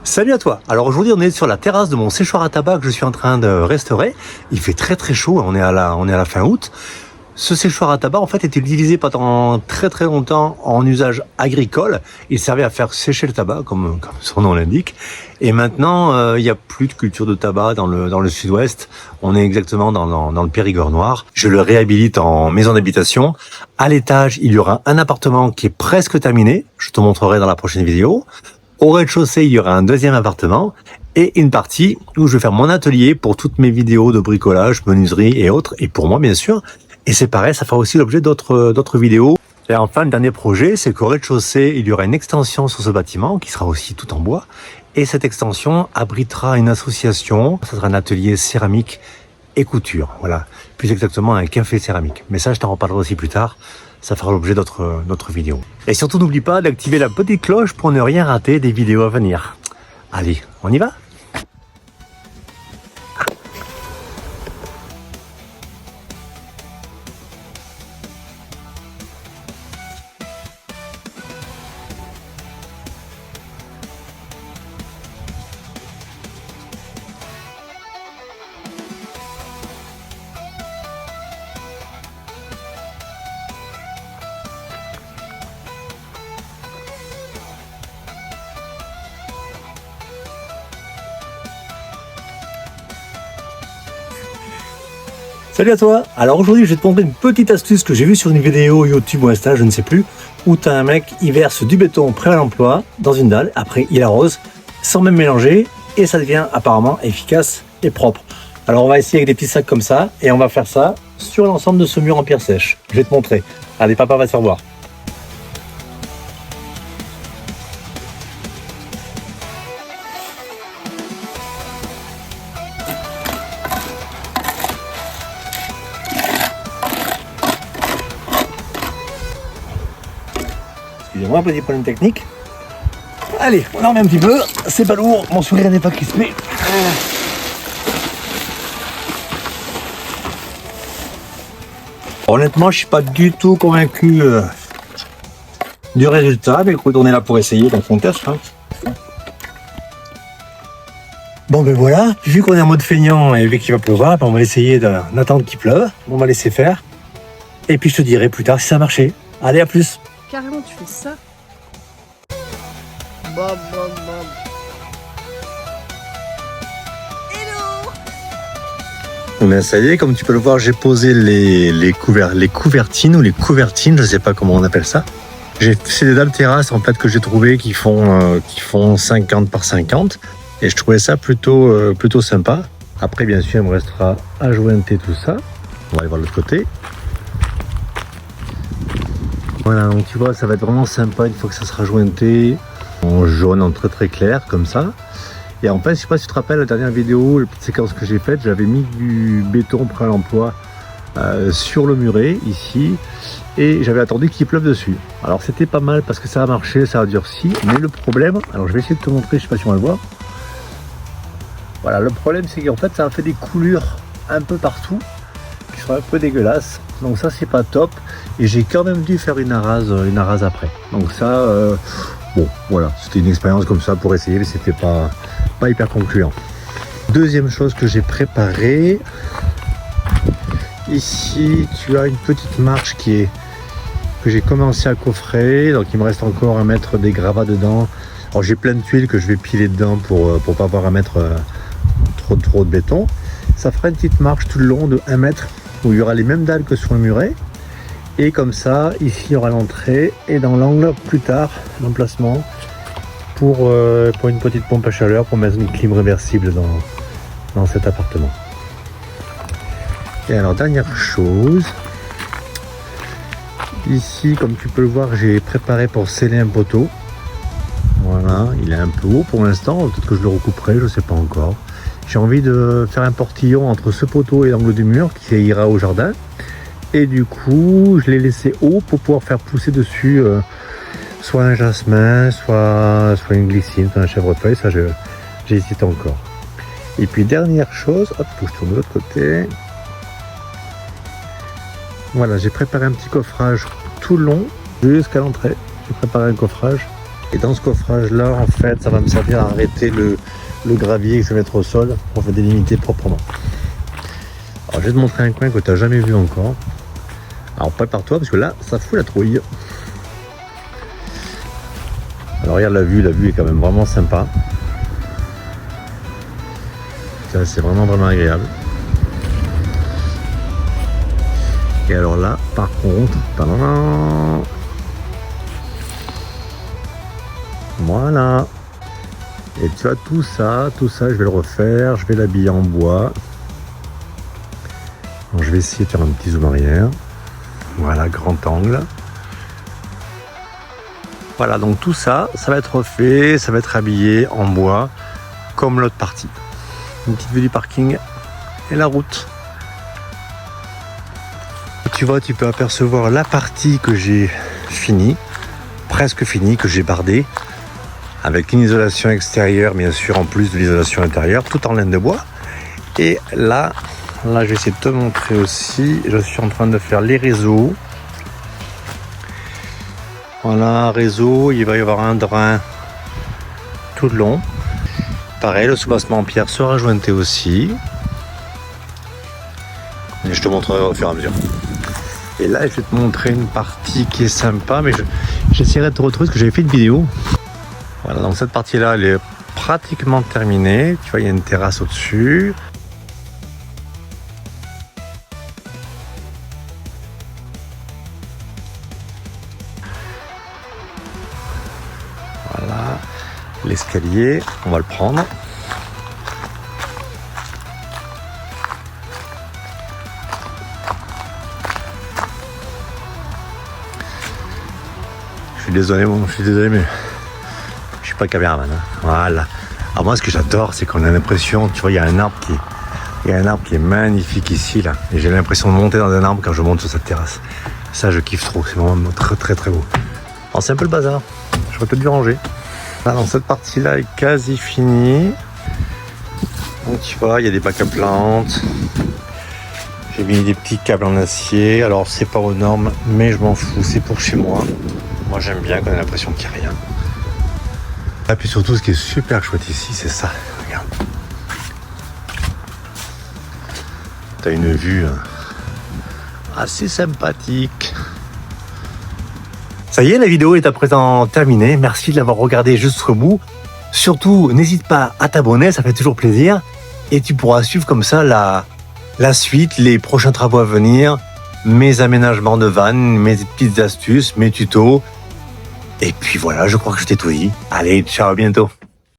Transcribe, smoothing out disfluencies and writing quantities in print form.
Salut à toi. Alors aujourd'hui on est sur la terrasse de mon séchoir à tabac que je suis en train de restaurer. Il fait très chaud, on est à la fin août. Ce séchoir à tabac en fait était utilisé pendant très longtemps en usage agricole. Il servait à faire sécher le tabac comme son nom l'indique. Et maintenant il n'y a plus de culture de tabac dans le sud-ouest. On est exactement dans le Périgord noir. Je le réhabilite en maison d'habitation. À l'étage il y aura un appartement qui est presque terminé. Je te montrerai dans la prochaine vidéo. Au rez-de-chaussée, il y aura un deuxième appartement et une partie où je vais faire mon atelier pour toutes mes vidéos de bricolage, menuiserie et autres, et pour moi bien sûr. Et c'est pareil, ça fera aussi l'objet d'autres vidéos. Et enfin, le dernier projet, c'est qu'au rez-de-chaussée, il y aura une extension sur ce bâtiment qui sera aussi tout en bois. Et cette extension abritera une association, ça sera un atelier céramique et couture. Voilà, plus exactement un café céramique. Mais ça, je t'en reparlerai aussi plus tard. Ça fera l'objet d'autres vidéos. Et surtout, n'oublie pas d'activer la petite cloche pour ne rien rater des vidéos à venir. Allez, on y va ? Salut à toi. Alors aujourd'hui je vais te montrer une petite astuce que j'ai vue sur une vidéo YouTube ou Insta, je ne sais plus, où tu as un mec, il verse du béton prêt à l'emploi dans une dalle, après il arrose sans même mélanger et ça devient apparemment efficace et propre. Alors on va essayer avec des petits sacs comme ça et on va faire ça sur l'ensemble de ce mur en pierre sèche. Je vais te montrer. Allez, papa va te faire voir. Excusez-moi, un petit problème technique. Allez, on en remet un petit peu. C'est pas lourd, mon sourire n'est pas crispé. Honnêtement, je suis pas du tout convaincu du résultat. Mais écoute, on est là pour essayer, donc on teste. Bon ben voilà, vu qu'on est en mode feignant et vu qu'il va pleuvoir, on va essayer d'attendre qu'il pleuve. On va laisser faire. Et puis je te dirai plus tard si ça a marché. Allez, à plus. Carrément, tu fais ça. Bob. Hello. Ben ça y est, comme tu peux le voir, j'ai posé les couvertines ou les couvertines, je sais pas comment on appelle ça. C'est des dalles terrasses en fait que j'ai trouvé qui font 50 par 50 et je trouvais ça plutôt sympa. Après bien sûr, il me restera à jointer tout ça. On va aller voir l'autre côté. Voilà, donc tu vois, ça va être vraiment sympa une fois que ça sera jointé en jaune, en très clair, comme ça. Et en fait, je sais pas si tu te rappelles, la dernière vidéo, la petite séquence que j'ai faite, j'avais mis du béton prêt à l'emploi sur le muret, ici, et j'avais attendu qu'il pleuve dessus. Alors c'était pas mal parce que ça a marché, ça a durci, mais le problème, alors je vais essayer de te montrer, je sais pas si on va le voir. Voilà, le problème c'est qu'en fait, ça a fait des coulures un peu partout, qui sont un peu dégueulasses. Donc ça c'est pas top et j'ai quand même dû faire une arase après. Donc ça bon voilà, c'était une expérience comme ça pour essayer mais c'était pas hyper concluant. Deuxième chose que j'ai préparée, ici tu as une petite marche que j'ai commencé à coffrer, donc il me reste encore à mettre des gravats dedans. Alors j'ai plein de tuiles que je vais piler dedans pour pas avoir à mettre trop de béton. Ça fera une petite marche tout le long de 1 mètre où il y aura les mêmes dalles que sur le muret et comme ça ici il y aura l'entrée et dans l'angle plus tard l'emplacement pour une petite pompe à chaleur pour mettre une clim réversible dans cet appartement. Et alors dernière chose, ici comme tu peux le voir j'ai préparé pour sceller un poteau. Voilà, il est un peu haut pour l'instant, peut-être que je le recouperai, je sais pas encore. J'ai envie de faire un portillon entre ce poteau et l'angle du mur qui ira au jardin. Et du coup, je l'ai laissé haut pour pouvoir faire pousser dessus soit un jasmin, soit une glycine, un chèvrefeuille. Ça, j'hésite encore. Et puis, dernière chose, hop, faut que je tourne de l'autre côté. Voilà, j'ai préparé un petit coffrage tout le long jusqu'à l'entrée. J'ai préparé un coffrage Et dans ce coffrage-là, en fait, ça va me servir à arrêter le gravier que je vais mettre au sol pour délimiter proprement. Alors, je vais te montrer un coin que tu n'as jamais vu encore. Alors, prépare-toi parce que là, ça fout la trouille. Alors, regarde la vue est quand même vraiment sympa. Ça, c'est vraiment agréable. Et alors là, par contre, tadam, voilà. Et tu vois, tout ça, je vais le refaire. Je vais l'habiller en bois. Alors, je vais essayer de faire un petit zoom arrière. Voilà, grand angle. Voilà, donc tout ça, ça va être refait, ça va être habillé en bois, comme l'autre partie. Une petite vue du parking et la route. Tu vois, tu peux apercevoir la partie que j'ai finie, presque finie, que j'ai bardée, avec une isolation extérieure, bien sûr, en plus de l'isolation intérieure, tout en laine de bois. Et là, je vais essayer de te montrer aussi, je suis en train de faire les réseaux. Voilà, réseau, il va y avoir un drain tout le long. Pareil, le soubassement en pierre sera jointé aussi. Et je te montrerai au fur et à mesure. Et là, je vais te montrer une partie qui est sympa, mais j'essaierai de te retrouver parce que j'avais fait une vidéo. Voilà, donc cette partie-là, elle est pratiquement terminée. Tu vois, il y a une terrasse au-dessus. Voilà, l'escalier, on va le prendre. Je suis désolé, mais je suis pas caméraman. Hein. Voilà. Alors moi, ce que j'adore, c'est qu'on a l'impression, tu vois, il y a un arbre qui est magnifique ici, là. Et j'ai l'impression de monter dans un arbre quand je monte sur cette terrasse. Ça, je kiffe trop. C'est vraiment très beau. Alors, c'est un peu le bazar. Je vais peut-être dû ranger. Là, dans cette partie-là est quasi finie. Donc, tu vois, il y a des bacs à plantes. J'ai mis des petits câbles en acier. Alors, c'est pas aux normes, mais je m'en fous. C'est pour chez moi. Moi, j'aime bien qu'on ait l'impression qu'il n'y a rien. Et puis surtout, ce qui est super chouette ici, c'est ça. Regarde. T'as une vue assez sympathique. Ça y est, la vidéo est à présent terminée. Merci de l'avoir regardée jusqu'au bout. Surtout, n'hésite pas à t'abonner, ça fait toujours plaisir. Et tu pourras suivre comme ça la suite, les prochains travaux à venir, mes aménagements de vannes, mes petites astuces, mes tutos. Et puis voilà, je crois que je t'ai tout dit. Allez, ciao, à bientôt.